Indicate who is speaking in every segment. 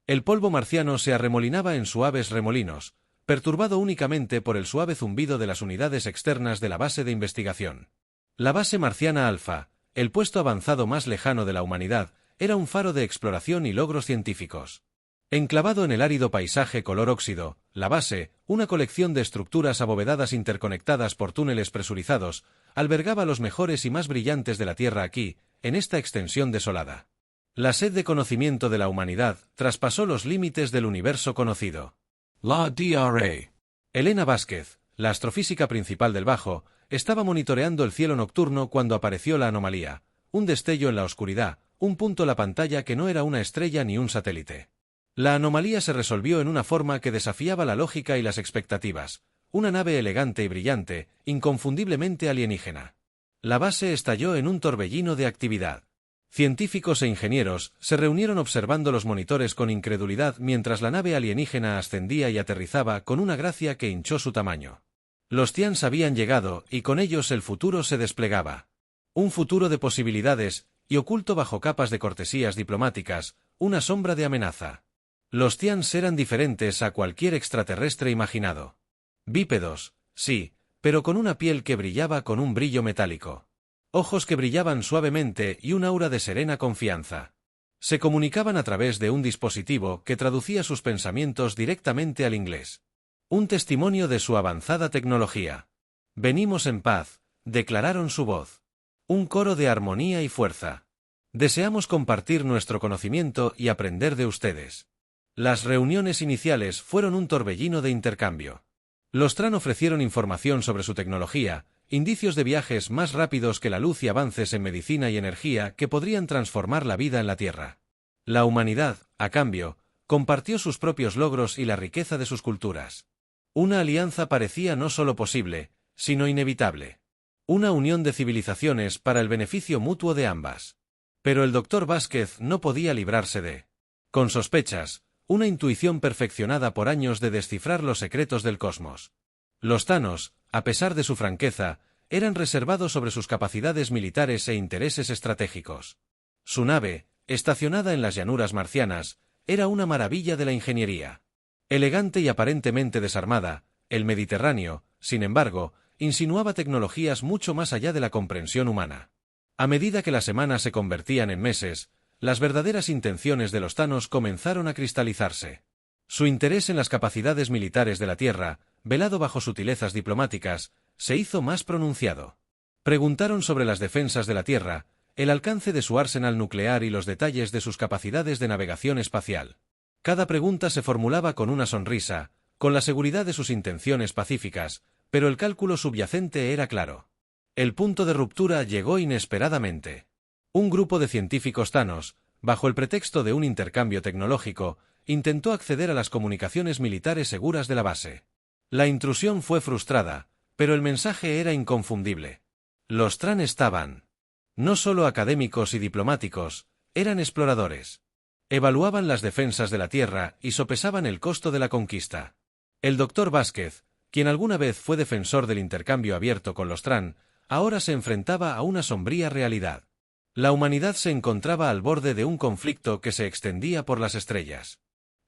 Speaker 1: El polvo marciano se arremolinaba en suaves remolinos, perturbado únicamente por el suave zumbido de las unidades externas de la base de investigación. La base marciana Alfa, el puesto avanzado más lejano de la humanidad, era un faro de exploración y logros científicos. Enclavado en el árido paisaje color óxido, la base, una colección de estructuras abovedadas interconectadas por túneles presurizados, albergaba los mejores y más brillantes de la Tierra aquí, en esta extensión desolada. La sed de conocimiento de la humanidad traspasó los límites del universo conocido.
Speaker 2: La Dra.
Speaker 1: Elena Vázquez, la astrofísica principal del Bajo, estaba monitoreando el cielo nocturno cuando apareció la anomalía, un destello en la oscuridad, un punto en la pantalla que no era una estrella ni un satélite. La anomalía se resolvió en una forma que desafiaba la lógica y las expectativas, una nave elegante y brillante, inconfundiblemente alienígena. La base estalló en un torbellino de actividad. Científicos e ingenieros se reunieron observando los monitores con incredulidad mientras la nave alienígena ascendía y aterrizaba con una gracia que hinchó su tamaño. Los Tians habían llegado y con ellos el futuro se desplegaba. Un futuro de posibilidades y oculto bajo capas de cortesías diplomáticas, una sombra de amenaza. Los Tians eran diferentes a cualquier extraterrestre imaginado. Bípedos, sí, pero con una piel que brillaba con un brillo metálico. Ojos que brillaban suavemente y un aura de serena confianza. Se comunicaban a través de un dispositivo que traducía sus pensamientos directamente al inglés. Un testimonio de su avanzada tecnología. Venimos en paz, declararon su voz. Un coro de armonía y fuerza. Deseamos compartir nuestro conocimiento y aprender de ustedes. Las reuniones iniciales fueron un torbellino de intercambio. Los Tran ofrecieron información sobre su tecnología, indicios de viajes más rápidos que la luz y avances en medicina y energía que podrían transformar la vida en la Tierra. La humanidad, a cambio, compartió sus propios logros y la riqueza de sus culturas. Una alianza parecía no solo posible, sino inevitable. Una unión de civilizaciones para el beneficio mutuo de ambas. Pero el Dr. Vázquez no podía librarse de, con sospechas, una intuición perfeccionada por años de descifrar los secretos del cosmos. Los Thanos, a pesar de su franqueza, eran reservados sobre sus capacidades militares e intereses estratégicos. Su nave, estacionada en las llanuras marcianas, era una maravilla de la ingeniería. Elegante y aparentemente desarmada, el Mediterráneo, sin embargo, insinuaba tecnologías mucho más allá de la comprensión humana. A medida que las semanas se convertían en meses, las verdaderas intenciones de los Thanos comenzaron a cristalizarse. Su interés en las capacidades militares de la Tierra, velado bajo sutilezas diplomáticas, se hizo más pronunciado. Preguntaron sobre las defensas de la Tierra, el alcance de su arsenal nuclear y los detalles de sus capacidades de navegación espacial. Cada pregunta se formulaba con una sonrisa, con la seguridad de sus intenciones pacíficas, pero el cálculo subyacente era claro. El punto de ruptura llegó inesperadamente. Un grupo de científicos Thanos, bajo el pretexto de un intercambio tecnológico, intentó acceder a las comunicaciones militares seguras de la base. La intrusión fue frustrada, pero el mensaje era inconfundible. Los Tran estaban. No solo académicos y diplomáticos, eran exploradores. Evaluaban las defensas de la Tierra y sopesaban el costo de la conquista. El Dr. Vázquez, quien alguna vez fue defensor del intercambio abierto con los Tran, ahora se enfrentaba a una sombría realidad. La humanidad se encontraba al borde de un conflicto que se extendía por las estrellas.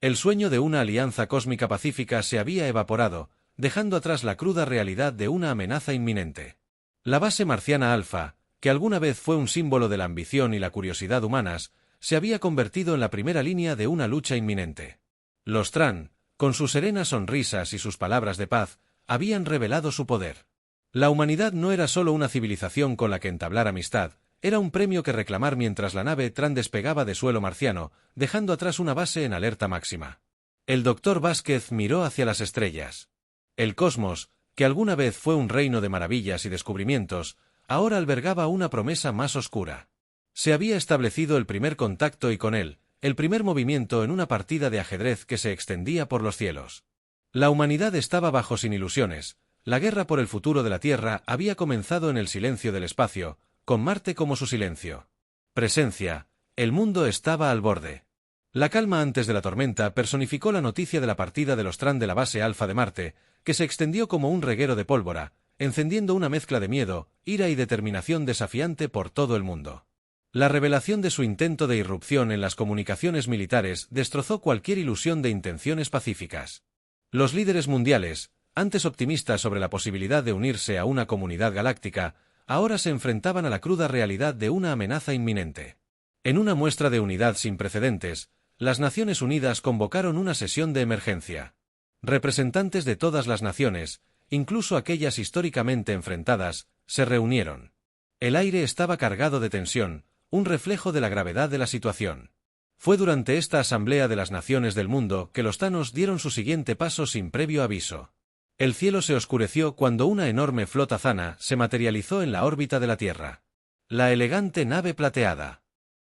Speaker 1: El sueño de una alianza cósmica pacífica se había evaporado, dejando atrás la cruda realidad de una amenaza inminente. La base marciana Alfa, que alguna vez fue un símbolo de la ambición y la curiosidad humanas, se había convertido en la primera línea de una lucha inminente. Los Tran, con sus serenas sonrisas y sus palabras de paz, habían revelado su poder. La humanidad no era solo una civilización con la que entablar amistad, era un premio que reclamar mientras la nave Tran despegaba de suelo marciano, dejando atrás una base en alerta máxima. El Dr. Vázquez miró hacia las estrellas. El cosmos, que alguna vez fue un reino de maravillas y descubrimientos, ahora albergaba una promesa más oscura. Se había establecido el primer contacto y con él, el primer movimiento en una partida de ajedrez que se extendía por los cielos. La humanidad estaba bajo sin ilusiones. La guerra por el futuro de la Tierra había comenzado en el silencio del espacio, con Marte como su silencio. Presencia, el mundo estaba al borde. La calma antes de la tormenta personificó la noticia de la partida de los Tran de la base Alfa de Marte, que se extendió como un reguero de pólvora, encendiendo una mezcla de miedo, ira y determinación desafiante por todo el mundo. La revelación de su intento de irrupción en las comunicaciones militares destrozó cualquier ilusión de intenciones pacíficas. Los líderes mundiales, antes optimistas sobre la posibilidad de unirse a una comunidad galáctica, ahora se enfrentaban a la cruda realidad de una amenaza inminente. En una muestra de unidad sin precedentes, las Naciones Unidas convocaron una sesión de emergencia. Representantes de todas las naciones, incluso aquellas históricamente enfrentadas, se reunieron. El aire estaba cargado de tensión, un reflejo de la gravedad de la situación. Fue durante esta Asamblea de las Naciones del Mundo que los Thanos dieron su siguiente paso sin previo aviso. El cielo se oscureció cuando una enorme flota Thana se materializó en la órbita de la Tierra. La elegante nave plateada.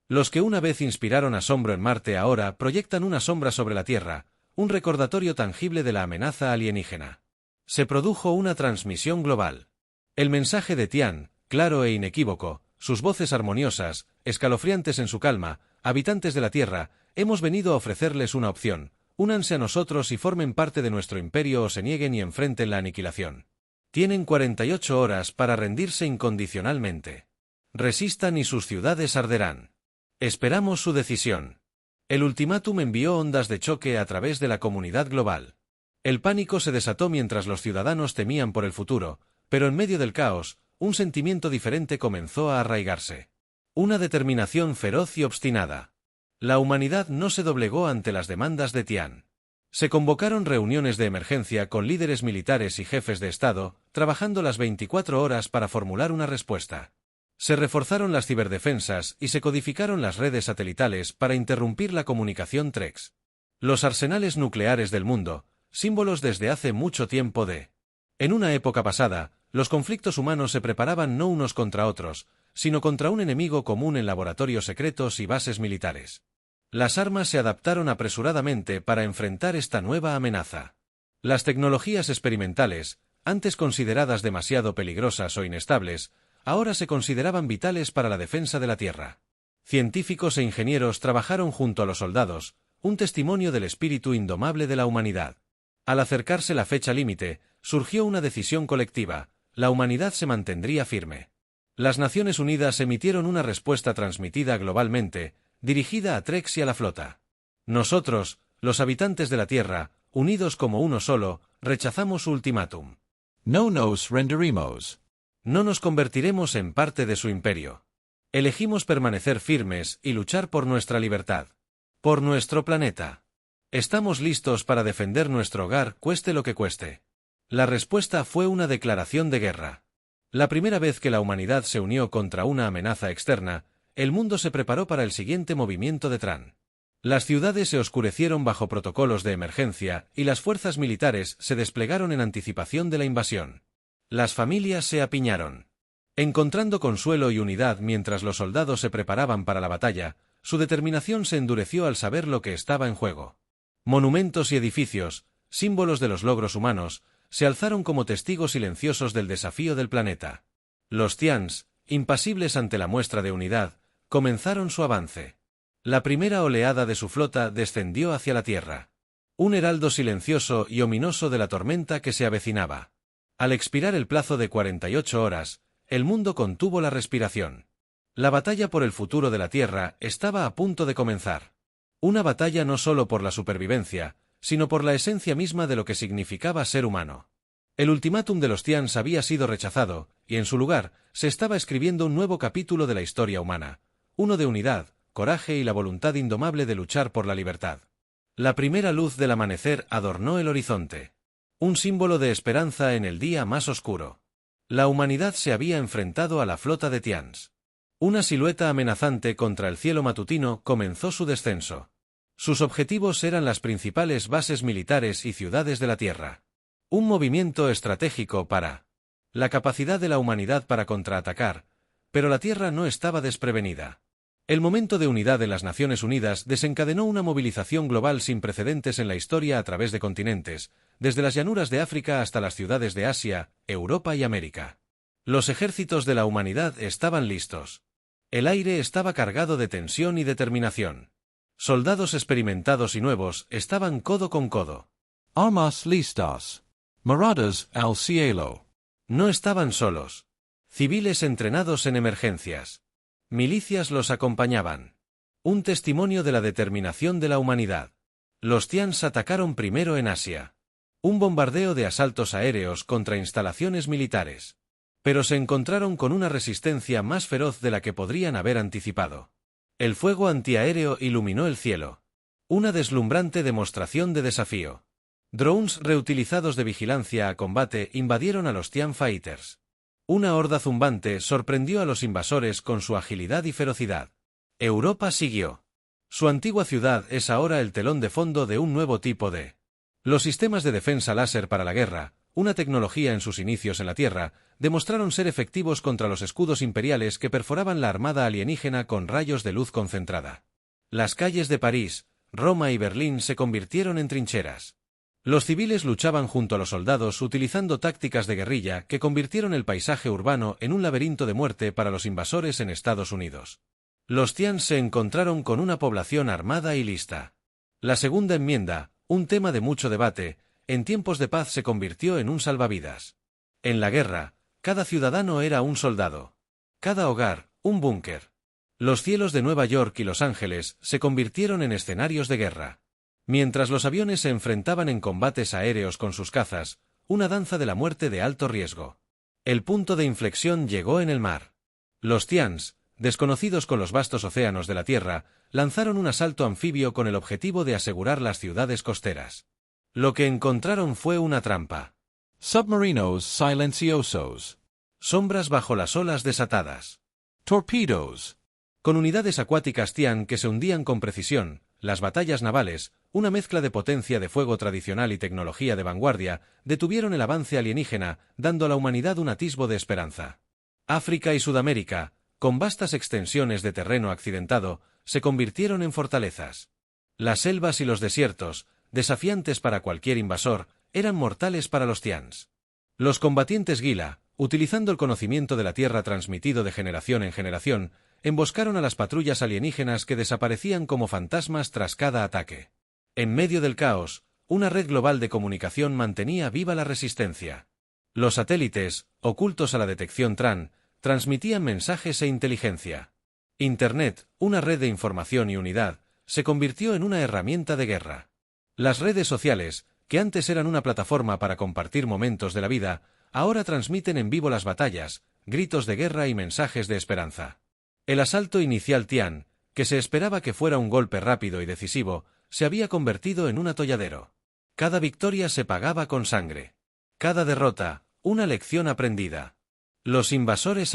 Speaker 1: Los que una vez inspiraron asombro en Marte ahora proyectan una sombra sobre la Tierra, un recordatorio tangible de la amenaza alienígena. Se produjo una transmisión global. El mensaje de Tian, claro e inequívoco, sus voces armoniosas, escalofriantes en su calma: habitantes de la Tierra, hemos venido a ofrecerles una opción: únanse a nosotros y formen parte de nuestro imperio o se nieguen y enfrenten la aniquilación. Tienen 48 horas para rendirse incondicionalmente. Resistan y sus ciudades arderán. Esperamos su decisión. El ultimátum envió ondas de choque a través de la comunidad global. El pánico se desató mientras los ciudadanos temían por el futuro, pero en medio del caos, un sentimiento diferente comenzó a arraigarse. Una determinación feroz y obstinada. La humanidad no se doblegó ante las demandas de Tian. Se convocaron reuniones de emergencia con líderes militares y jefes de Estado, trabajando las 24 horas para formular una respuesta. Se reforzaron las ciberdefensas y se codificaron las redes satelitales para interrumpir la comunicación TREX. Los arsenales nucleares del mundo, símbolos desde hace mucho tiempo de... En una época pasada, los conflictos humanos se preparaban no unos contra otros, sino contra un enemigo común en laboratorios secretos y bases militares. Las armas se adaptaron apresuradamente para enfrentar esta nueva amenaza. Las tecnologías experimentales, antes consideradas demasiado peligrosas o inestables, ahora se consideraban vitales para la defensa de la Tierra. Científicos e ingenieros trabajaron junto a los soldados, un testimonio del espíritu indomable de la humanidad. Al acercarse la fecha límite, surgió una decisión colectiva: la humanidad se mantendría firme. Las Naciones Unidas emitieron una respuesta transmitida globalmente, dirigida a TREX y a la flota. Nosotros, los habitantes de la Tierra, unidos como uno solo, rechazamos su ultimátum.
Speaker 2: No nos rendiremos.
Speaker 1: No nos convertiremos en parte de su imperio. Elegimos permanecer firmes y luchar por nuestra libertad. Por nuestro planeta. Estamos listos para defender nuestro hogar, cueste lo que cueste. La respuesta fue una declaración de guerra. La primera vez que la humanidad se unió contra una amenaza externa, el mundo se preparó para el siguiente movimiento de Tran. Las ciudades se oscurecieron bajo protocolos de emergencia y las fuerzas militares se desplegaron en anticipación de la invasión. Las familias se apiñaron. Encontrando consuelo y unidad mientras los soldados se preparaban para la batalla, su determinación se endureció al saber lo que estaba en juego. Monumentos y edificios, símbolos de los logros humanos, se alzaron como testigos silenciosos del desafío del planeta. Los Tians, impasibles ante la muestra de unidad, comenzaron su avance. La primera oleada de su flota descendió hacia la Tierra. Un heraldo silencioso y ominoso de la tormenta que se avecinaba. Al expirar el plazo de 48 horas, el mundo contuvo la respiración. La batalla por el futuro de la Tierra estaba a punto de comenzar. Una batalla no solo por la supervivencia, sino por la esencia misma de lo que significaba ser humano. El ultimátum de los Tians había sido rechazado, y en su lugar, se estaba escribiendo un nuevo capítulo de la historia humana, uno de unidad, coraje y la voluntad indomable de luchar por la libertad. La primera luz del amanecer adornó el horizonte. Un símbolo de esperanza en el día más oscuro. La humanidad se había enfrentado a la flota de Tians. Una silueta amenazante contra el cielo matutino comenzó su descenso. Sus objetivos eran las principales bases militares y ciudades de la Tierra. Un movimiento estratégico para la capacidad de la humanidad para contraatacar, pero la Tierra no estaba desprevenida. El momento de unidad de las Naciones Unidas desencadenó una movilización global sin precedentes en la historia a través de continentes, desde las llanuras de África hasta las ciudades de Asia, Europa y América. Los ejércitos de la humanidad estaban listos. El aire estaba cargado de tensión y determinación. Soldados experimentados y nuevos estaban codo con codo.
Speaker 2: Armas listas. Miradas al cielo.
Speaker 1: No estaban solos. Civiles entrenados en emergencias. Milicias los acompañaban. Un testimonio de la determinación de la humanidad. Los Tians atacaron primero en Asia. Un bombardeo de asaltos aéreos contra instalaciones militares. Pero se encontraron con una resistencia más feroz de la que podrían haber anticipado. El fuego antiaéreo iluminó el cielo. Una deslumbrante demostración de desafío. Drones reutilizados de vigilancia a combate invadieron a los Tian Fighters. Una horda zumbante sorprendió a los invasores con su agilidad y ferocidad. Europa siguió. Su antigua ciudad es ahora el telón de fondo de un nuevo tipo de... Los sistemas de defensa láser para la guerra, una tecnología en sus inicios en la Tierra, demostraron ser efectivos contra los escudos imperiales que perforaban la armada alienígena con rayos de luz concentrada. Las calles de París, Roma y Berlín se convirtieron en trincheras. Los civiles luchaban junto a los soldados utilizando tácticas de guerrilla que convirtieron el paisaje urbano en un laberinto de muerte para los invasores en Estados Unidos. Los Tians se encontraron con una población armada y lista. La Segunda Enmienda, un tema de mucho debate, en tiempos de paz se convirtió en un salvavidas. En la guerra, cada ciudadano era un soldado. Cada hogar, un búnker. Los cielos de Nueva York y Los Ángeles se convirtieron en escenarios de guerra. Mientras los aviones se enfrentaban en combates aéreos con sus cazas, una danza de la muerte de alto riesgo. El punto de inflexión llegó en el mar. Los Tians, desconocidos con los vastos océanos de la Tierra, lanzaron un asalto anfibio con el objetivo de asegurar las ciudades costeras. Lo que encontraron fue una trampa.
Speaker 2: Submarinos silenciosos.
Speaker 1: Sombras bajo las olas desatadas.
Speaker 2: Torpedoes.
Speaker 1: Con unidades acuáticas Tian que se hundían con precisión, las batallas navales, una mezcla de potencia de fuego tradicional y tecnología de vanguardia, detuvieron el avance alienígena, dando a la humanidad un atisbo de esperanza. África y Sudamérica, con vastas extensiones de terreno accidentado, se convirtieron en fortalezas. Las selvas y los desiertos, desafiantes para cualquier invasor, eran mortales para los Tians. Los combatientes Gila, utilizando el conocimiento de la Tierra transmitido de generación en generación, emboscaron a las patrullas alienígenas que desaparecían como fantasmas tras cada ataque. En medio del caos, una red global de comunicación mantenía viva la resistencia. Los satélites, ocultos a la detección TRAN, transmitían mensajes e inteligencia. Internet, una red de información y unidad, se convirtió en una herramienta de guerra. Las redes sociales, que antes eran una plataforma para compartir momentos de la vida, ahora transmiten en vivo las batallas, gritos de guerra y mensajes de esperanza. El asalto inicial Tian, que se esperaba que fuera un golpe rápido y decisivo, se había convertido en un atolladero. Cada victoria se pagaba con sangre. Cada derrota, una lección aprendida. Los invasores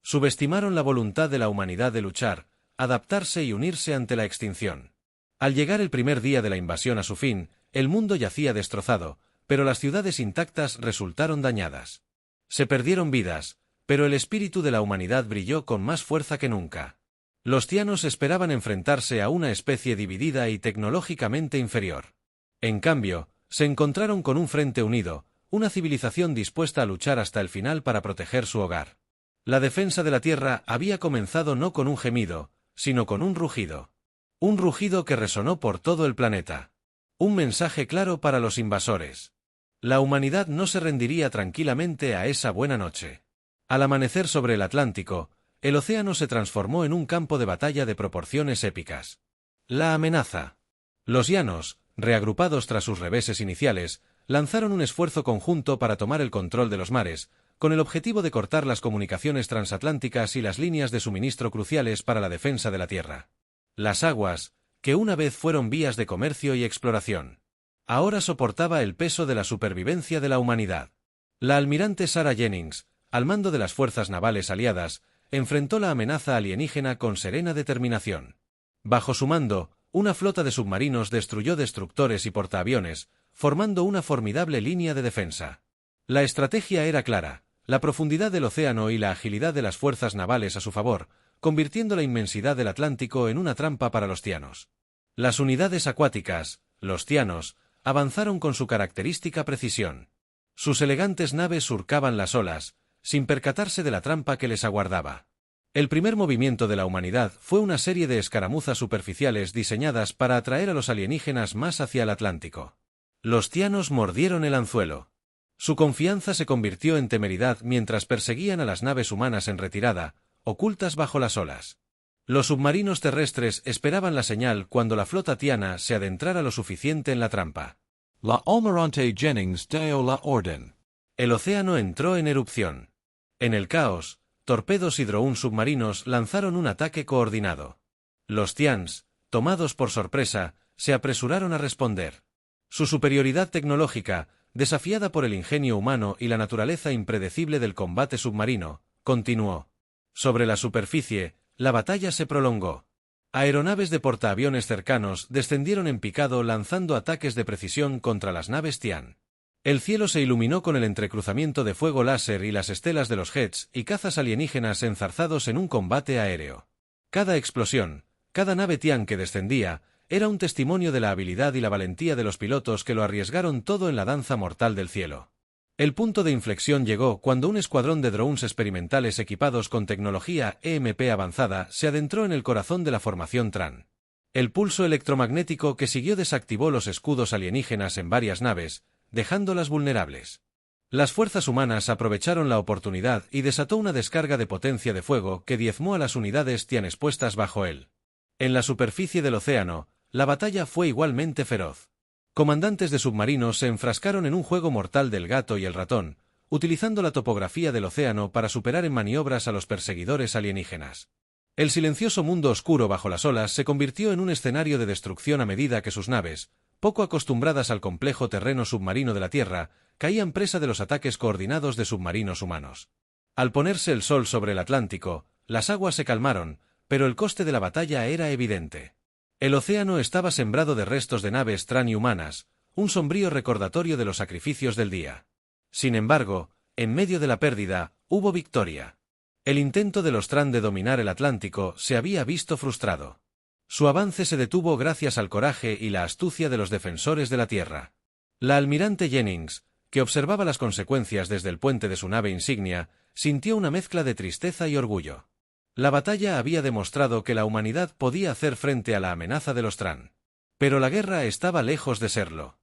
Speaker 1: subestimaron la voluntad de la humanidad de luchar, adaptarse y unirse ante la extinción. Al llegar el primer día de la invasión a su fin, el mundo yacía destrozado, pero las ciudades intactas resultaron dañadas. Se perdieron vidas, pero el espíritu de la humanidad brilló con más fuerza que nunca. Los tianos esperaban enfrentarse a una especie dividida y tecnológicamente inferior. En cambio, se encontraron con un frente unido, una civilización dispuesta a luchar hasta el final para proteger su hogar. La defensa de la Tierra había comenzado no con un gemido, sino con un rugido. Un rugido que resonó por todo el planeta. Un mensaje claro para los invasores. La humanidad no se rendiría tranquilamente a esa buena noche. Al amanecer sobre el Atlántico, el océano se transformó en un campo de batalla de proporciones épicas. La amenaza. Los llanos, reagrupados tras sus reveses iniciales, lanzaron un esfuerzo conjunto para tomar el control de los mares, con el objetivo de cortar las comunicaciones transatlánticas y las líneas de suministro cruciales para la defensa de la Tierra. Las aguas, que una vez fueron vías de comercio y exploración, ahora soportaba el peso de la supervivencia de la humanidad. La almirante Sarah Jennings, al mando de las fuerzas navales aliadas, enfrentó la amenaza alienígena con serena determinación. Bajo su mando, una flota de submarinos destruyó destructores y portaaviones, formando una formidable línea de defensa. La estrategia era clara, la profundidad del océano y la agilidad de las fuerzas navales a su favor, convirtiendo la inmensidad del Atlántico en una trampa para los tianos. Las unidades acuáticas, los tianos, avanzaron con su característica precisión. Sus elegantes naves surcaban las olas, sin percatarse de la trampa que les aguardaba. El primer movimiento de la humanidad fue una serie de escaramuzas superficiales diseñadas para atraer a los alienígenas más hacia el Atlántico. Los tianos mordieron el anzuelo. Su confianza se convirtió en temeridad mientras perseguían a las naves humanas en retirada, ocultas bajo las olas. Los submarinos terrestres esperaban la señal cuando la flota tiana se adentrara lo suficiente en la trampa.
Speaker 2: La Almirante Jennings dio la orden.
Speaker 1: El océano entró en erupción. En el caos, torpedos y drones submarinos lanzaron un ataque coordinado. Los tians, tomados por sorpresa, se apresuraron a responder. Su superioridad tecnológica, desafiada por el ingenio humano y la naturaleza impredecible del combate submarino, continuó. Sobre la superficie, la batalla se prolongó. Aeronaves de portaaviones cercanos descendieron en picado lanzando ataques de precisión contra las naves Tian. El cielo se iluminó con el entrecruzamiento de fuego láser y las estelas de los jets y cazas alienígenas enzarzados en un combate aéreo. Cada explosión, cada nave Tian que descendía, era un testimonio de la habilidad y la valentía de los pilotos que lo arriesgaron todo en la danza mortal del cielo. El punto de inflexión llegó cuando un escuadrón de drones experimentales equipados con tecnología EMP avanzada se adentró en el corazón de la formación Tran. El pulso electromagnético que siguió desactivó los escudos alienígenas en varias naves, dejándolas vulnerables. Las fuerzas humanas aprovecharon la oportunidad y desató una descarga de potencia de fuego que diezmó a las unidades Tian expuestas bajo él. En la superficie del océano, la batalla fue igualmente feroz. Comandantes de submarinos se enfrascaron en un juego mortal del gato y el ratón, utilizando la topografía del océano para superar en maniobras a los perseguidores alienígenas. El silencioso mundo oscuro bajo las olas se convirtió en un escenario de destrucción a medida que sus naves, poco acostumbradas al complejo terreno submarino de la Tierra, caían presa de los ataques coordinados de submarinos humanos. Al ponerse el sol sobre el Atlántico, las aguas se calmaron, pero el coste de la batalla era evidente. El océano estaba sembrado de restos de naves Tran y humanas, un sombrío recordatorio de los sacrificios del día. Sin embargo, en medio de la pérdida, hubo victoria. El intento de los Tran de dominar el Atlántico se había visto frustrado. Su avance se detuvo gracias al coraje y la astucia de los defensores de la Tierra. La almirante Jennings, que observaba las consecuencias desde el puente de su nave insignia, sintió una mezcla de tristeza y orgullo. La batalla había demostrado que la humanidad podía hacer frente a la amenaza de los Tran. Pero la guerra estaba lejos de serlo.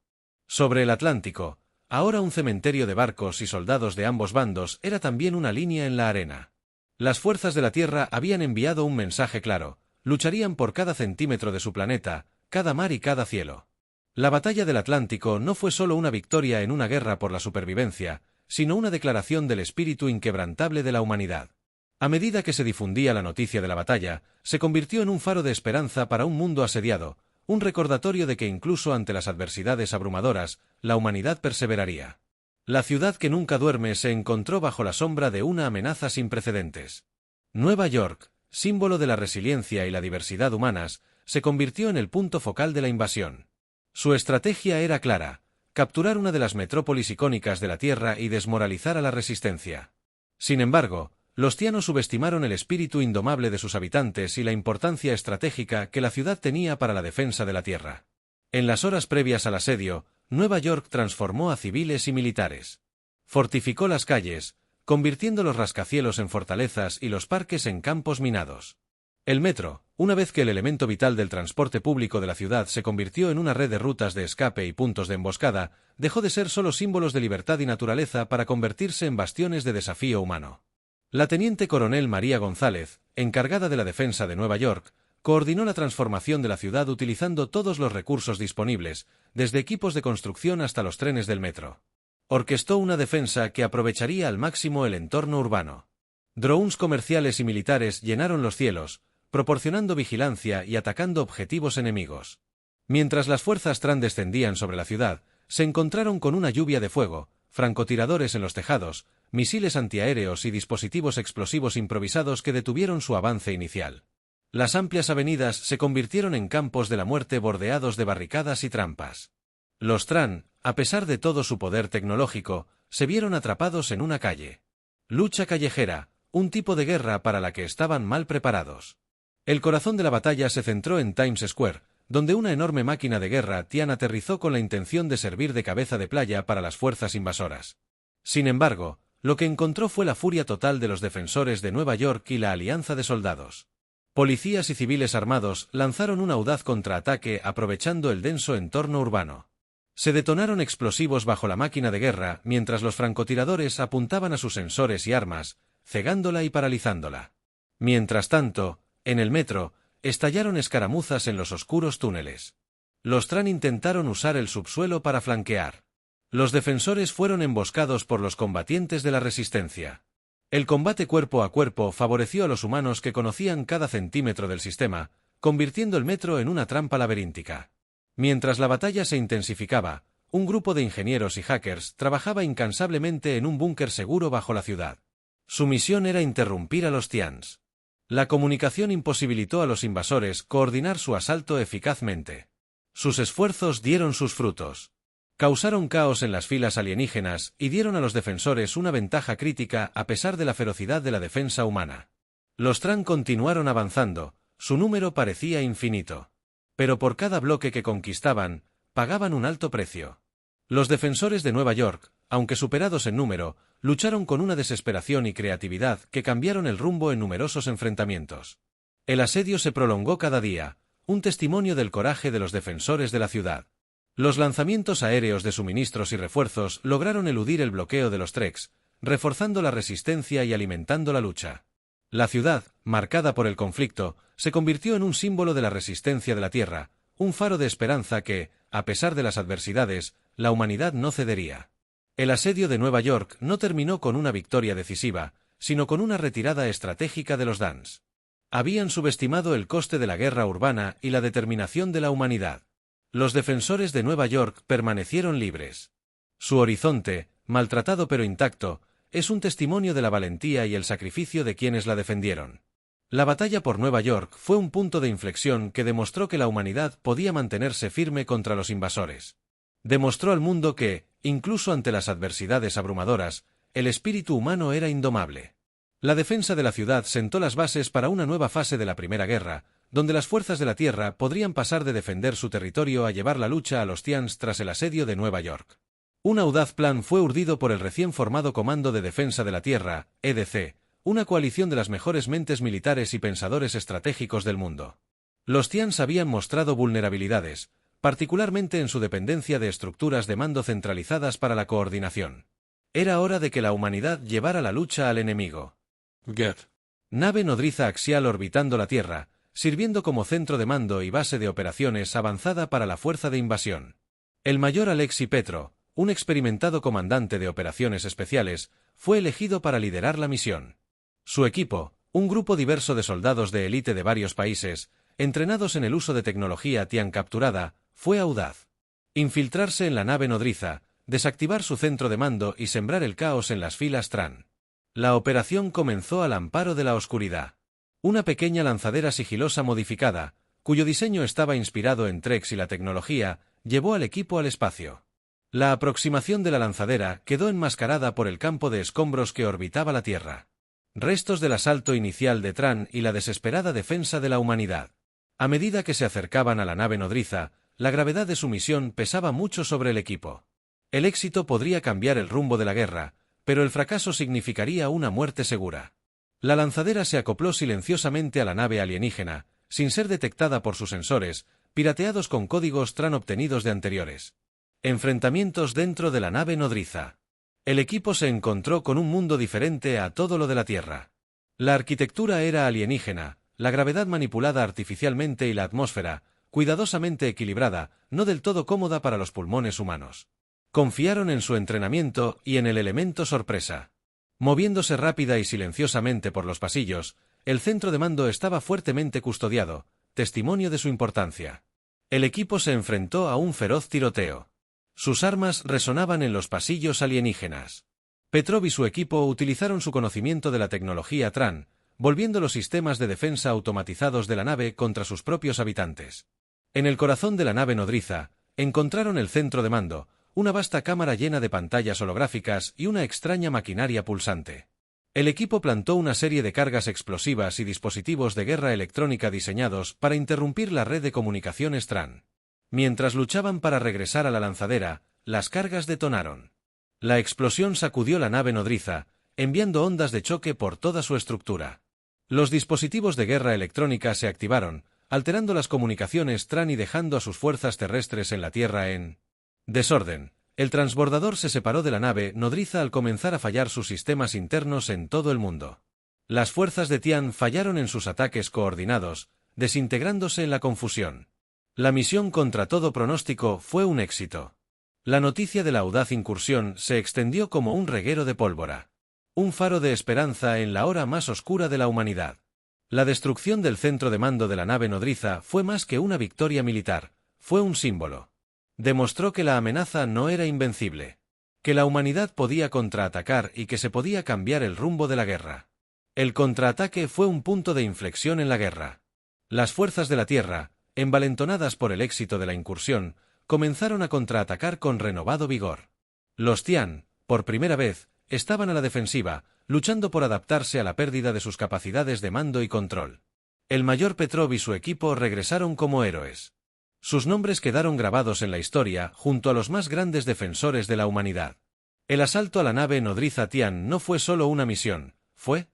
Speaker 1: Sobre el Atlántico, ahora un cementerio de barcos y soldados de ambos bandos era también una línea en la arena. Las fuerzas de la Tierra habían enviado un mensaje claro: lucharían por cada centímetro de su planeta, cada mar y cada cielo. La batalla del Atlántico no fue solo una victoria en una guerra por la supervivencia, sino una declaración del espíritu inquebrantable de la humanidad. A medida que se difundía la noticia de la batalla, se convirtió en un faro de esperanza para un mundo asediado, un recordatorio de que incluso ante las adversidades abrumadoras, la humanidad perseveraría. La ciudad que nunca duerme se encontró bajo la sombra de una amenaza sin precedentes. Nueva York, símbolo de la resiliencia y la diversidad humanas, se convirtió en el punto focal de la invasión. Su estrategia era clara: capturar una de las metrópolis icónicas de la Tierra y desmoralizar a la resistencia. Sin embargo, los tianos subestimaron el espíritu indomable de sus habitantes y la importancia estratégica que la ciudad tenía para la defensa de la Tierra. En las horas previas al asedio, Nueva York transformó a civiles y militares. Fortificó las calles, convirtiendo los rascacielos en fortalezas y los parques en campos minados. El metro, una vez que el elemento vital del transporte público de la ciudad se convirtió en una red de rutas de escape y puntos de emboscada, dejó de ser solo símbolos de libertad y naturaleza para convertirse en bastiones de desafío humano. La teniente coronel María González, encargada de la defensa de Nueva York, coordinó la transformación de la ciudad utilizando todos los recursos disponibles, desde equipos de construcción hasta los trenes del metro. Orquestó una defensa que aprovecharía al máximo el entorno urbano. Drones comerciales y militares llenaron los cielos, proporcionando vigilancia y atacando objetivos enemigos. Mientras las fuerzas Tran descendían sobre la ciudad, se encontraron con una lluvia de fuego, francotiradores en los tejados, misiles antiaéreos y dispositivos explosivos improvisados que detuvieron su avance inicial. Las amplias avenidas se convirtieron en campos de la muerte bordeados de barricadas y trampas. Los Tran, a pesar de todo su poder tecnológico, se vieron atrapados en una calle. Lucha callejera, un tipo de guerra para la que estaban mal preparados. El corazón de la batalla se centró en Times Square, donde una enorme máquina de guerra Tian aterrizó con la intención de servir de cabeza de playa para las fuerzas invasoras. Sin embargo, lo que encontró fue la furia total de los defensores de Nueva York y la alianza de soldados. Policías y civiles armados lanzaron un audaz contraataque aprovechando el denso entorno urbano. Se detonaron explosivos bajo la máquina de guerra mientras los francotiradores apuntaban a sus sensores y armas, cegándola y paralizándola. Mientras tanto, en el metro, estallaron escaramuzas en los oscuros túneles. Los Tran intentaron usar el subsuelo para flanquear. Los defensores fueron emboscados por los combatientes de la Resistencia. El combate cuerpo a cuerpo favoreció a los humanos que conocían cada centímetro del sistema, convirtiendo el metro en una trampa laberíntica. Mientras la batalla se intensificaba, un grupo de ingenieros y hackers trabajaba incansablemente en un búnker seguro bajo la ciudad. Su misión era interrumpir a los Tians. La comunicación imposibilitó a los invasores coordinar su asalto eficazmente. Sus esfuerzos dieron sus frutos. Causaron caos en las filas alienígenas y dieron a los defensores una ventaja crítica a pesar de la ferocidad de la defensa humana. Los Tran continuaron avanzando, su número parecía infinito. Pero por cada bloque que conquistaban, pagaban un alto precio. Los defensores de Nueva York, aunque superados en número, lucharon con una desesperación y creatividad que cambiaron el rumbo en numerosos enfrentamientos. El asedio se prolongó cada día, un testimonio del coraje de los defensores de la ciudad. Los lanzamientos aéreos de suministros y refuerzos lograron eludir el bloqueo de los Treks, reforzando la resistencia y alimentando la lucha. La ciudad, marcada por el conflicto, se convirtió en un símbolo de la resistencia de la Tierra, un faro de esperanza que, a pesar de las adversidades, la humanidad no cedería. El asedio de Nueva York no terminó con una victoria decisiva, sino con una retirada estratégica de los Dans. Habían subestimado el coste de la guerra urbana y la determinación de la humanidad. Los defensores de Nueva York permanecieron libres. Su horizonte, maltratado pero intacto, es un testimonio de la valentía y el sacrificio de quienes la defendieron. La batalla por Nueva York fue un punto de inflexión que demostró que la humanidad podía mantenerse firme contra los invasores. Demostró al mundo que, incluso ante las adversidades abrumadoras, el espíritu humano era indomable. La defensa de la ciudad sentó las bases para una nueva fase de la Primera Guerra, donde las fuerzas de la Tierra podrían pasar de defender su territorio a llevar la lucha a los Tians tras el asedio de Nueva York. Un audaz plan fue urdido por el recién formado Comando de Defensa de la Tierra, EDC, una coalición de las mejores mentes militares y pensadores estratégicos del mundo. Los Tians habían mostrado vulnerabilidades, particularmente en su dependencia de estructuras de mando centralizadas para la coordinación. Era hora de que la humanidad llevara la lucha al enemigo.
Speaker 2: Get.
Speaker 1: Nave nodriza axial orbitando la Tierra, sirviendo como centro de mando y base de operaciones avanzada para la fuerza de invasión. El mayor Alexei Petro, un experimentado comandante de operaciones especiales, fue elegido para liderar la misión. Su equipo, un grupo diverso de soldados de élite de varios países, entrenados en el uso de tecnología Tian capturada, fue audaz. Infiltrarse en la nave nodriza, desactivar su centro de mando y sembrar el caos en las filas Tran. La operación comenzó al amparo de la oscuridad. Una pequeña lanzadera sigilosa modificada, cuyo diseño estaba inspirado en Treks y la tecnología, llevó al equipo al espacio. La aproximación de la lanzadera quedó enmascarada por el campo de escombros que orbitaba la Tierra. Restos del asalto inicial de Tran y la desesperada defensa de la humanidad. A medida que se acercaban a la nave nodriza, la gravedad de su misión pesaba mucho sobre el equipo. El éxito podría cambiar el rumbo de la guerra, pero el fracaso significaría una muerte segura. La lanzadera se acopló silenciosamente a la nave alienígena, sin ser detectada por sus sensores, pirateados con códigos Tran obtenidos de anteriores. Enfrentamientos dentro de la nave nodriza. El equipo se encontró con un mundo diferente a todo lo de la Tierra. La arquitectura era alienígena, la gravedad manipulada artificialmente y la atmósfera, cuidadosamente equilibrada, no del todo cómoda para los pulmones humanos. Confiaron en su entrenamiento y en el elemento sorpresa. Moviéndose rápida y silenciosamente por los pasillos, el centro de mando estaba fuertemente custodiado, testimonio de su importancia. El equipo se enfrentó a un feroz tiroteo. Sus armas resonaban en los pasillos alienígenas. Petrov y su equipo utilizaron su conocimiento de la tecnología Tran, volviendo los sistemas de defensa automatizados de la nave contra sus propios habitantes. En el corazón de la nave nodriza, encontraron el centro de mando, una vasta cámara llena de pantallas holográficas y una extraña maquinaria pulsante. El equipo plantó una serie de cargas explosivas y dispositivos de guerra electrónica diseñados para interrumpir la red de comunicaciones Tran. Mientras luchaban para regresar a la lanzadera, las cargas detonaron. La explosión sacudió la nave nodriza, enviando ondas de choque por toda su estructura. Los dispositivos de guerra electrónica se activaron, alterando las comunicaciones Tran y dejando a sus fuerzas terrestres en la Tierra en desorden. El transbordador se separó de la nave nodriza al comenzar a fallar sus sistemas internos en todo el mundo. Las fuerzas de Tian fallaron en sus ataques coordinados, desintegrándose en la confusión. La misión contra todo pronóstico fue un éxito. La noticia de la audaz incursión se extendió como un reguero de pólvora. Un faro de esperanza en la hora más oscura de la humanidad. La destrucción del centro de mando de la nave nodriza fue más que una victoria militar, fue un símbolo. Demostró que la amenaza no era invencible, que la humanidad podía contraatacar y que se podía cambiar el rumbo de la guerra. El contraataque fue un punto de inflexión en la guerra. Las fuerzas de la Tierra, envalentonadas por el éxito de la incursión, comenzaron a contraatacar con renovado vigor. Los Tian, por primera vez, estaban a la defensiva, luchando por adaptarse a la pérdida de sus capacidades de mando y control. El mayor Petrov y su equipo regresaron como héroes. Sus nombres quedaron grabados en la historia junto a los más grandes defensores de la humanidad. El asalto a la nave nodriza Tian no fue solo una misión, fue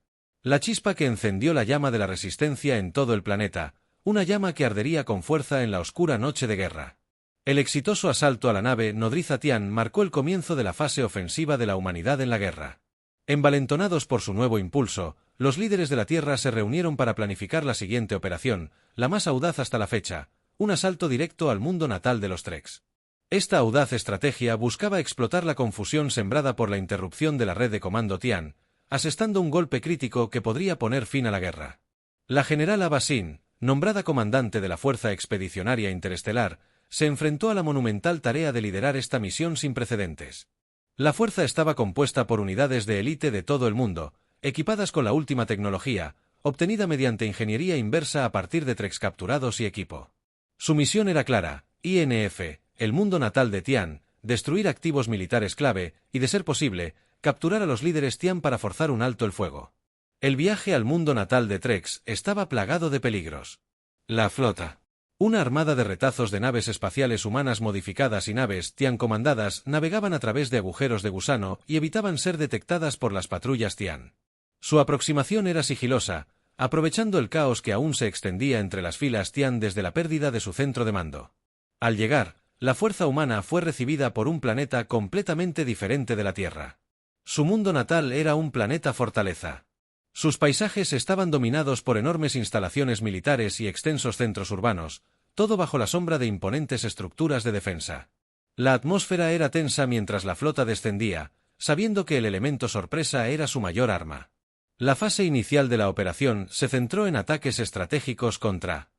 Speaker 1: la chispa que encendió la llama de la resistencia en todo el planeta, una llama que ardería con fuerza en la oscura noche de guerra. El exitoso asalto a la nave nodriza Tian marcó el comienzo de la fase ofensiva de la humanidad en la guerra. Envalentonados por su nuevo impulso, los líderes de la Tierra se reunieron para planificar la siguiente operación, la más audaz hasta la fecha, un asalto directo al mundo natal de los Treks. Esta audaz estrategia buscaba explotar la confusión sembrada por la interrupción de la red de comando Tian, asestando un golpe crítico que podría poner fin a la guerra. La general Abasin, nombrada comandante de la Fuerza Expedicionaria Interestelar, se enfrentó a la monumental tarea de liderar esta misión sin precedentes. La fuerza estaba compuesta por unidades de élite de todo el mundo, equipadas con la última tecnología, obtenida mediante ingeniería inversa a partir de Treks capturados y equipo. Su misión era clara: INF, el mundo natal de Tian, destruir activos militares clave y, de ser posible, capturar a los líderes Tian para forzar un alto el fuego. El viaje al mundo natal de Treks estaba plagado de peligros. La flota. Una armada de retazos de naves espaciales humanas modificadas y naves Tian comandadas navegaban a través de agujeros de gusano y evitaban ser detectadas por las patrullas Tian. Su aproximación era sigilosa, aprovechando el caos que aún se extendía entre las filas Tian desde la pérdida de su centro de mando. Al llegar, la fuerza humana fue recibida por un planeta completamente diferente de la Tierra. Su mundo natal era un planeta fortaleza. Sus paisajes estaban dominados por enormes instalaciones militares y extensos centros urbanos, todo bajo la sombra de imponentes estructuras de defensa. La atmósfera era tensa mientras la flota descendía, sabiendo que el elemento sorpresa era su mayor arma. La fase inicial de la operación se centró en ataques estratégicos contra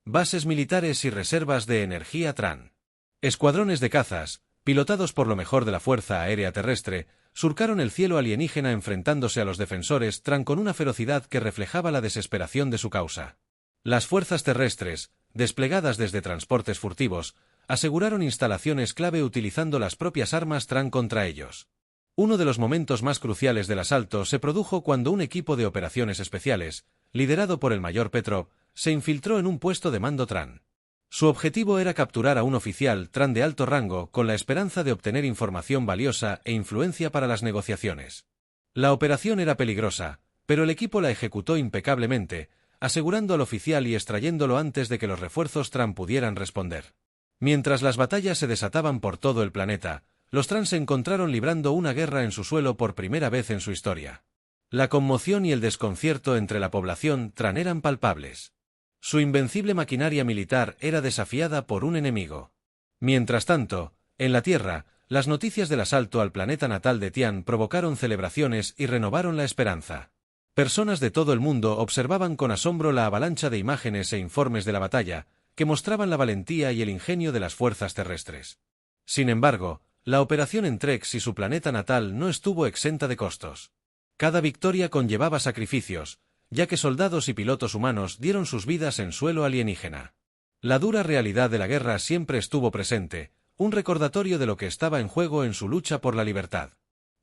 Speaker 1: bases militares y reservas de energía Tran. Escuadrones de cazas, pilotados por lo mejor de la Fuerza Aérea Terrestre, surcaron el cielo alienígena enfrentándose a los defensores Tran con una ferocidad que reflejaba la desesperación de su causa. Las fuerzas terrestres, desplegadas desde transportes furtivos, aseguraron instalaciones clave utilizando las propias armas Tran contra ellos. Uno de los momentos más cruciales del asalto se produjo cuando un equipo de operaciones especiales, liderado por el mayor Petrov, se infiltró en un puesto de mando Tran. Su objetivo era capturar a un oficial Tran de alto rango con la esperanza de obtener información valiosa e influencia para las negociaciones. La operación era peligrosa, pero el equipo la ejecutó impecablemente, asegurando al oficial y extrayéndolo antes de que los refuerzos Tran pudieran responder. Mientras las batallas se desataban por todo el planeta, los Tran se encontraron librando una guerra en su suelo por primera vez en su historia. La conmoción y el desconcierto entre la población Tran eran palpables. Su invencible maquinaria militar era desafiada por un enemigo. Mientras tanto, en la Tierra, las noticias del asalto al planeta natal de Tian provocaron celebraciones y renovaron la esperanza. Personas de todo el mundo observaban con asombro la avalancha de imágenes e informes de la batalla, que mostraban la valentía y el ingenio de las fuerzas terrestres. Sin embargo, la operación en Treks y su planeta natal no estuvo exenta de costos. Cada victoria conllevaba sacrificios, ya que soldados y pilotos humanos dieron sus vidas en suelo alienígena. La dura realidad de la guerra siempre estuvo presente, un recordatorio de lo que estaba en juego en su lucha por la libertad.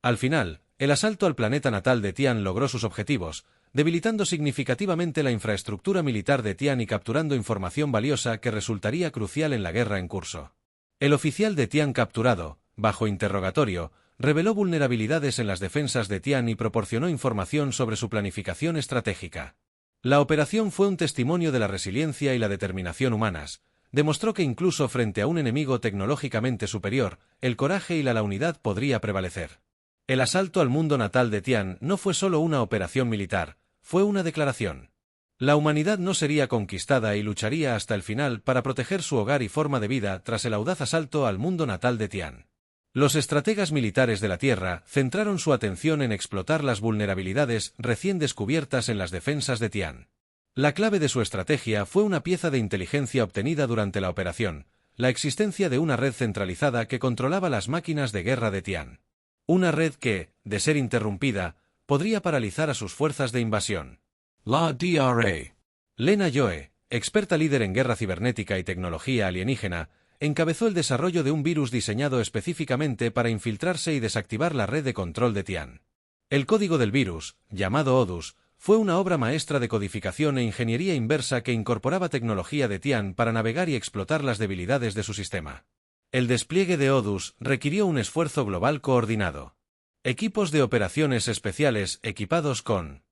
Speaker 1: Al final, el asalto al planeta natal de Tian logró sus objetivos, debilitando significativamente la infraestructura militar de Tian y capturando información valiosa que resultaría crucial en la guerra en curso. El oficial de Tian capturado, bajo interrogatorio, reveló vulnerabilidades en las defensas de Tian y proporcionó información sobre su planificación estratégica. La operación fue un testimonio de la resiliencia y la determinación humanas, demostró que incluso frente a un enemigo tecnológicamente superior, el coraje y la unidad podría prevalecer. El asalto al mundo natal de Tian no fue solo una operación militar, fue una declaración. La humanidad no sería conquistada y lucharía hasta el final para proteger su hogar y forma de vida tras el audaz asalto al mundo natal de Tian. Los estrategas militares de la Tierra centraron su atención en explotar las vulnerabilidades recién descubiertas en las defensas de Tian. La clave de su estrategia fue una pieza de inteligencia obtenida durante la operación, la existencia de una red centralizada que controlaba las máquinas de guerra de Tian. Una red que, de ser interrumpida, podría paralizar a sus fuerzas de invasión.
Speaker 2: La DRA.
Speaker 1: Lena Yoe, experta líder en guerra cibernética y tecnología alienígena, encabezó el desarrollo de un virus diseñado específicamente para infiltrarse y desactivar la red de control de Tian. El código del virus, llamado Odus, fue una obra maestra de codificación e ingeniería inversa que incorporaba tecnología de Tian para navegar y explotar las debilidades de su sistema. El despliegue de Odus requirió un esfuerzo global coordinado. Equipos de operaciones especiales equipados con...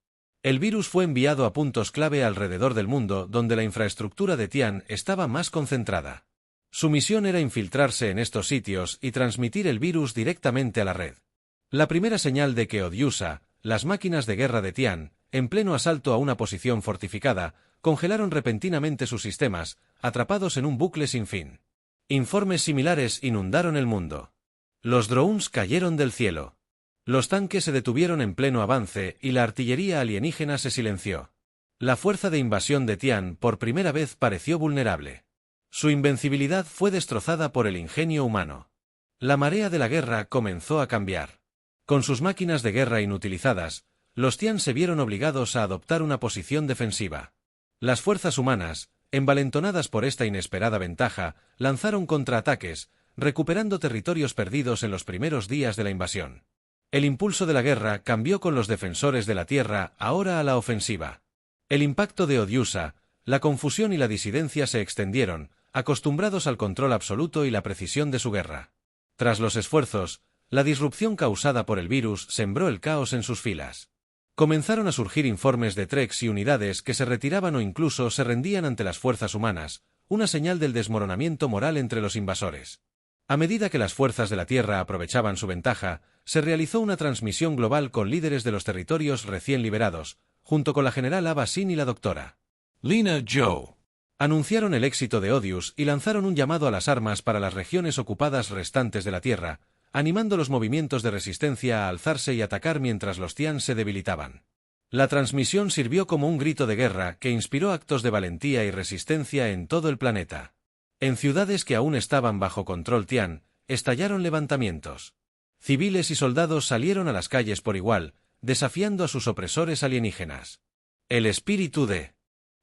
Speaker 1: El virus fue enviado a puntos clave alrededor del mundo donde la infraestructura de Tian estaba más concentrada. Su misión era infiltrarse en estos sitios y transmitir el virus directamente a la red. La primera señal de que Odiusa, las máquinas de guerra de Tian, en pleno asalto a una posición fortificada, congelaron repentinamente sus sistemas, atrapados en un bucle sin fin. Informes similares inundaron el mundo. Los drones cayeron del cielo. Los tanques se detuvieron en pleno avance y la artillería alienígena se silenció. La fuerza de invasión de Tian por primera vez pareció vulnerable. Su invencibilidad fue destrozada por el ingenio humano. La marea de la guerra comenzó a cambiar. Con sus máquinas de guerra inutilizadas, los Tian se vieron obligados a adoptar una posición defensiva. Las fuerzas humanas, envalentonadas por esta inesperada ventaja, lanzaron contraataques, recuperando territorios perdidos en los primeros días de la invasión. El impulso de la guerra cambió con los defensores de la Tierra ahora a la ofensiva. El impacto de Odiusa, la confusión y la disidencia se extendieron, acostumbrados al control absoluto y la precisión de su guerra. Tras los esfuerzos, la disrupción causada por el virus sembró el caos en sus filas. Comenzaron a surgir informes de treks y unidades que se retiraban o incluso se rendían ante las fuerzas humanas, una señal del desmoronamiento moral entre los invasores. A medida que las fuerzas de la Tierra aprovechaban su ventaja, se realizó una transmisión global con líderes de los territorios recién liberados, junto con la general Ava Sin y la doctora
Speaker 2: Lena Yoe.
Speaker 1: Anunciaron el éxito de Odius y lanzaron un llamado a las armas para las regiones ocupadas restantes de la Tierra, animando los movimientos de resistencia a alzarse y atacar mientras los Tian se debilitaban. La transmisión sirvió como un grito de guerra que inspiró actos de valentía y resistencia en todo el planeta. En ciudades que aún estaban bajo control Tian, estallaron levantamientos. Civiles y soldados salieron a las calles por igual, desafiando a sus opresores alienígenas. El espíritu de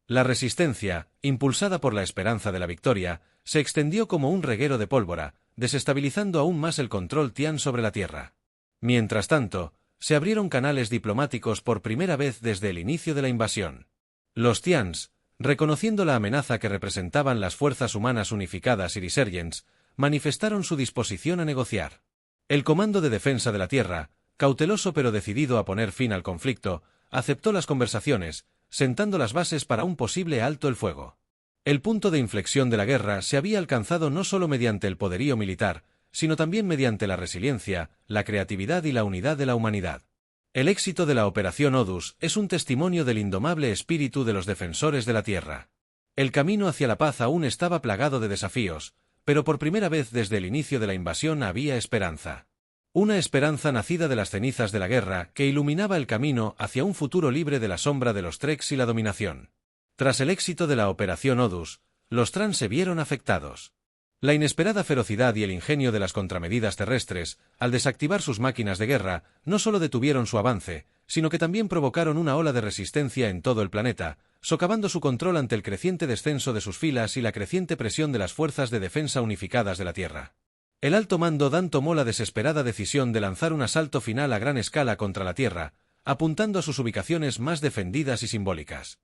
Speaker 1: la resistencia, impulsada por la esperanza de la victoria, se extendió como un reguero de pólvora, desestabilizando aún más el control Tian sobre la Tierra. Mientras tanto, se abrieron canales diplomáticos por primera vez desde el inicio de la invasión. Los Tians, reconociendo la amenaza que representaban las fuerzas humanas unificadas y Resurgents, manifestaron su disposición a negociar. El Comando de Defensa de la Tierra, cauteloso pero decidido a poner fin al conflicto, aceptó las conversaciones, sentando las bases para un posible alto el fuego. El punto de inflexión de la guerra se había alcanzado no solo mediante el poderío militar, sino también mediante la resiliencia, la creatividad y la unidad de la humanidad. El éxito de la Operación Odus es un testimonio del indomable espíritu de los defensores de la Tierra. El camino hacia la paz aún estaba plagado de desafíos, pero por primera vez desde el inicio de la invasión había esperanza. Una esperanza nacida de las cenizas de la guerra que iluminaba el camino hacia un futuro libre de la sombra de los treks y la dominación. Tras el éxito de la Operación Odus, los Trans se vieron afectados. La inesperada ferocidad y el ingenio de las contramedidas terrestres, al desactivar sus máquinas de guerra, no solo detuvieron su avance, sino que también provocaron una ola de resistencia en todo el planeta, socavando su control ante el creciente descenso de sus filas y la creciente presión de las fuerzas de defensa unificadas de la Tierra. El alto mando Dan tomó la desesperada decisión de lanzar un asalto final a gran escala contra la Tierra, apuntando a sus ubicaciones más defendidas y simbólicas.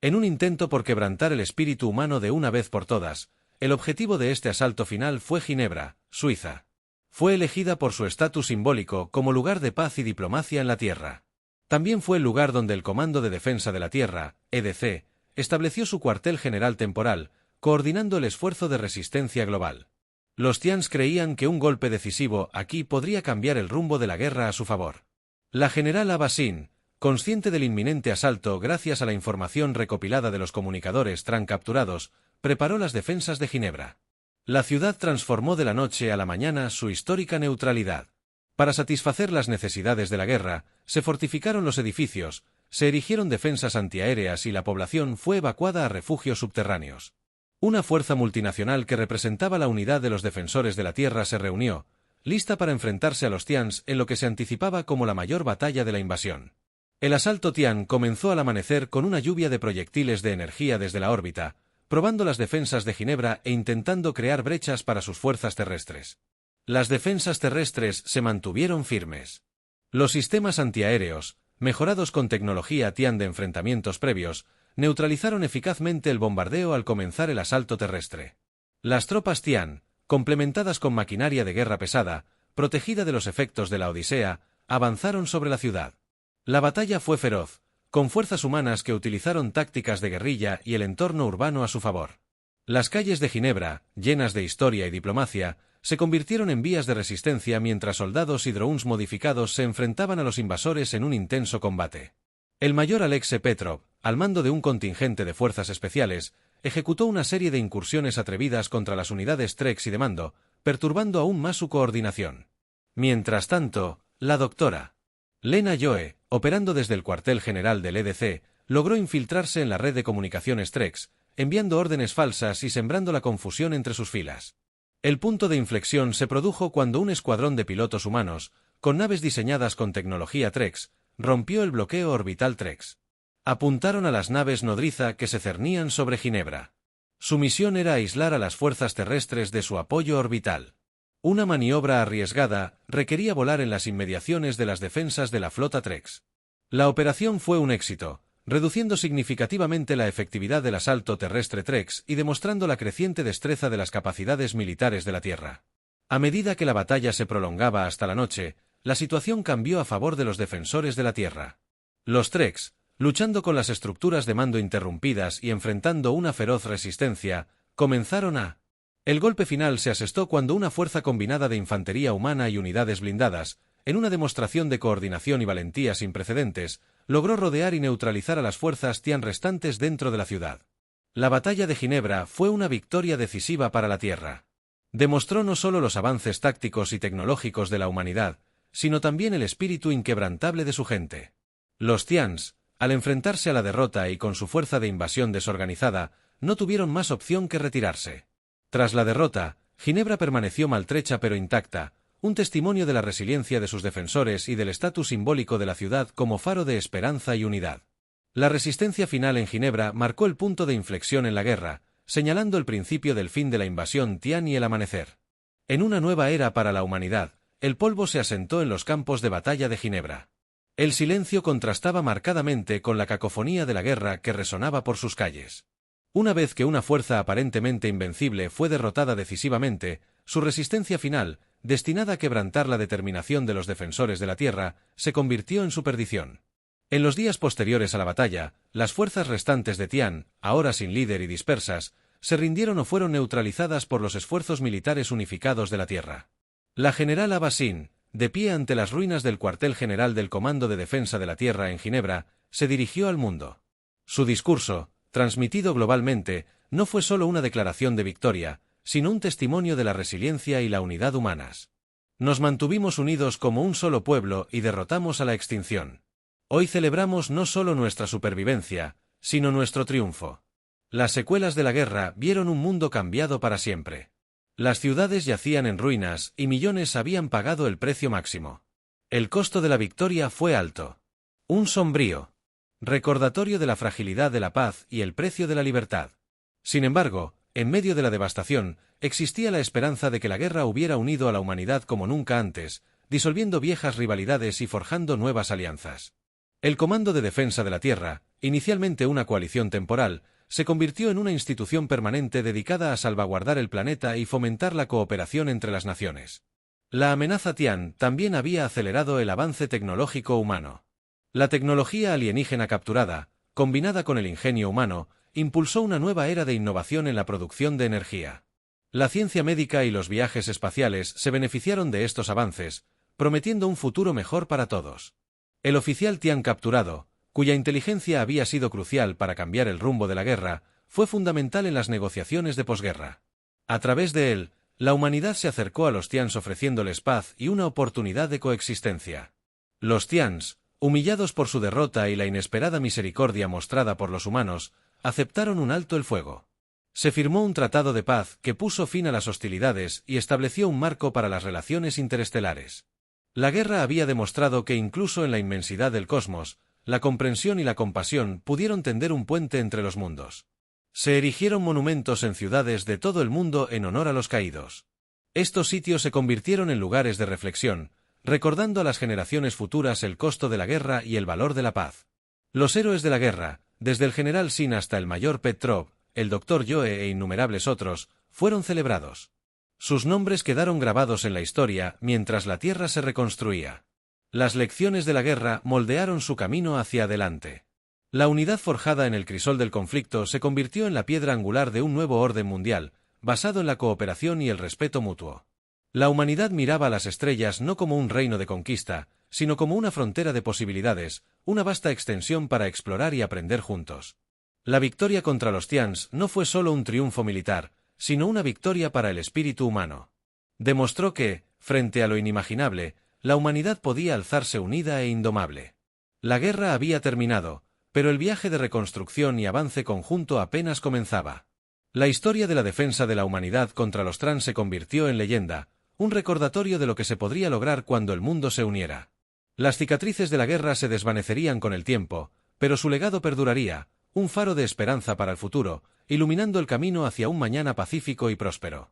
Speaker 1: En un intento por quebrantar el espíritu humano de una vez por todas, el objetivo de este asalto final fue Ginebra, Suiza. Fue elegida por su estatus simbólico como lugar de paz y diplomacia en la Tierra. También fue el lugar donde el Comando de Defensa de la Tierra, EDC, estableció su cuartel general temporal, coordinando el esfuerzo de resistencia global. Los Tians creían que un golpe decisivo aquí podría cambiar el rumbo de la guerra a su favor. La general Ava Sin, consciente del inminente asalto gracias a la información recopilada de los comunicadores Tran capturados, preparó las defensas de Ginebra. La ciudad transformó de la noche a la mañana su histórica neutralidad. Para satisfacer las necesidades de la guerra, se fortificaron los edificios, se erigieron defensas antiaéreas y la población fue evacuada a refugios subterráneos. Una fuerza multinacional que representaba la unidad de los defensores de la tierra se reunió, lista para enfrentarse a los Tians en lo que se anticipaba como la mayor batalla de la invasión. El asalto Tian comenzó al amanecer con una lluvia de proyectiles de energía desde la órbita, probando las defensas de Ginebra e intentando crear brechas para sus fuerzas terrestres. Las defensas terrestres se mantuvieron firmes. Los sistemas antiaéreos, mejorados con tecnología Tian de enfrentamientos previos, neutralizaron eficazmente el bombardeo al comenzar el asalto terrestre. Las tropas Tian, complementadas con maquinaria de guerra pesada, protegida de los efectos de la Odisea, avanzaron sobre la ciudad. La batalla fue feroz, con fuerzas humanas que utilizaron tácticas de guerrilla y el entorno urbano a su favor. Las calles de Ginebra, llenas de historia y diplomacia, se convirtieron en vías de resistencia mientras soldados y drones modificados se enfrentaban a los invasores en un intenso combate. El mayor Alexei Petrov, al mando de un contingente de fuerzas especiales, ejecutó una serie de incursiones atrevidas contra las unidades Trex y de mando, perturbando aún más su coordinación. Mientras tanto, la doctora Lena Joe, operando desde el cuartel general del EDC, logró infiltrarse en la red de comunicaciones Trex, enviando órdenes falsas y sembrando la confusión entre sus filas. El punto de inflexión se produjo cuando un escuadrón de pilotos humanos, con naves diseñadas con tecnología Trex, rompió el bloqueo orbital Trex. Apuntaron a las naves nodriza que se cernían sobre Ginebra. Su misión era aislar a las fuerzas terrestres de su apoyo orbital. Una maniobra arriesgada requería volar en las inmediaciones de las defensas de la flota Trex. La operación fue un éxito, reduciendo significativamente la efectividad del asalto terrestre Trex y demostrando la creciente destreza de las capacidades militares de la Tierra. A medida que la batalla se prolongaba hasta la noche, la situación cambió a favor de los defensores de la Tierra. Los Trex, luchando con las estructuras de mando interrumpidas y enfrentando una feroz resistencia, comenzaron a... El golpe final se asestó cuando una fuerza combinada de infantería humana y unidades blindadas, en una demostración de coordinación y valentía sin precedentes, logró rodear y neutralizar a las fuerzas Tian restantes dentro de la ciudad. La batalla de Ginebra fue una victoria decisiva para la Tierra. Demostró no solo los avances tácticos y tecnológicos de la humanidad, sino también el espíritu inquebrantable de su gente. Los Tians, al enfrentarse a la derrota y con su fuerza de invasión desorganizada, no tuvieron más opción que retirarse. Tras la derrota, Ginebra permaneció maltrecha pero intacta, un testimonio de la resiliencia de sus defensores y del estatus simbólico de la ciudad como faro de esperanza y unidad. La resistencia final en Ginebra marcó el punto de inflexión en la guerra, señalando el principio del fin de la invasión Tian y el amanecer. En una nueva era para la humanidad, el polvo se asentó en los campos de batalla de Ginebra. El silencio contrastaba marcadamente con la cacofonía de la guerra que resonaba por sus calles. Una vez que una fuerza aparentemente invencible fue derrotada decisivamente, su resistencia final, destinada a quebrantar la determinación de los defensores de la Tierra, se convirtió en su perdición. En los días posteriores a la batalla, las fuerzas restantes de Tian, ahora sin líder y dispersas, se rindieron o fueron neutralizadas por los esfuerzos militares unificados de la Tierra. La general Abassin, de pie ante las ruinas del cuartel general del Comando de Defensa de la Tierra en Ginebra, se dirigió al mundo. Su discurso, transmitido globalmente, no fue solo una declaración de victoria, sino un testimonio de la resiliencia y la unidad humanas. Nos mantuvimos unidos como un solo pueblo y derrotamos a la extinción. Hoy celebramos no solo nuestra supervivencia, sino nuestro triunfo. Las secuelas de la guerra vieron un mundo cambiado para siempre. Las ciudades yacían en ruinas y millones habían pagado el precio máximo. El costo de la victoria fue alto. Un sombrío recordatorio de la fragilidad de la paz y el precio de la libertad. Sin embargo, en medio de la devastación, existía la esperanza de que la guerra hubiera unido a la humanidad como nunca antes, disolviendo viejas rivalidades y forjando nuevas alianzas. El Comando de Defensa de la Tierra, inicialmente una coalición temporal, se convirtió en una institución permanente dedicada a salvaguardar el planeta y fomentar la cooperación entre las naciones. La amenaza Tian también había acelerado el avance tecnológico humano. La tecnología alienígena capturada, combinada con el ingenio humano, impulsó una nueva era de innovación en la producción de energía. La ciencia médica y los viajes espaciales se beneficiaron de estos avances, prometiendo un futuro mejor para todos. El oficial Tian capturado, cuya inteligencia había sido crucial para cambiar el rumbo de la guerra, fue fundamental en las negociaciones de posguerra. A través de él, la humanidad se acercó a los Tians ofreciéndoles paz y una oportunidad de coexistencia. Los Tians, humillados por su derrota y la inesperada misericordia mostrada por los humanos, aceptaron un alto el fuego. Se firmó un tratado de paz que puso fin a las hostilidades y estableció un marco para las relaciones interestelares. La guerra había demostrado que incluso en la inmensidad del cosmos, la comprensión y la compasión pudieron tender un puente entre los mundos. Se erigieron monumentos en ciudades de todo el mundo en honor a los caídos. Estos sitios se convirtieron en lugares de reflexión, recordando a las generaciones futuras el costo de la guerra y el valor de la paz. Los héroes de la guerra, desde el general Sin hasta el mayor Petrov, el doctor Joe e innumerables otros, fueron celebrados. Sus nombres quedaron grabados en la historia mientras la Tierra se reconstruía. Las lecciones de la guerra moldearon su camino hacia adelante. La unidad forjada en el crisol del conflicto se convirtió en la piedra angular de un nuevo orden mundial, basado en la cooperación y el respeto mutuo. La humanidad miraba a las estrellas no como un reino de conquista, sino como una frontera de posibilidades, una vasta extensión para explorar y aprender juntos. La victoria contra los Tians no fue solo un triunfo militar, sino una victoria para el espíritu humano. Demostró que, frente a lo inimaginable, la humanidad podía alzarse unida e indomable. La guerra había terminado, pero el viaje de reconstrucción y avance conjunto apenas comenzaba. La historia de la defensa de la humanidad contra los Trans se convirtió en leyenda, un recordatorio de lo que se podría lograr cuando el mundo se uniera. Las cicatrices de la guerra se desvanecerían con el tiempo, pero su legado perduraría, un faro de esperanza para el futuro, iluminando el camino hacia un mañana pacífico y próspero.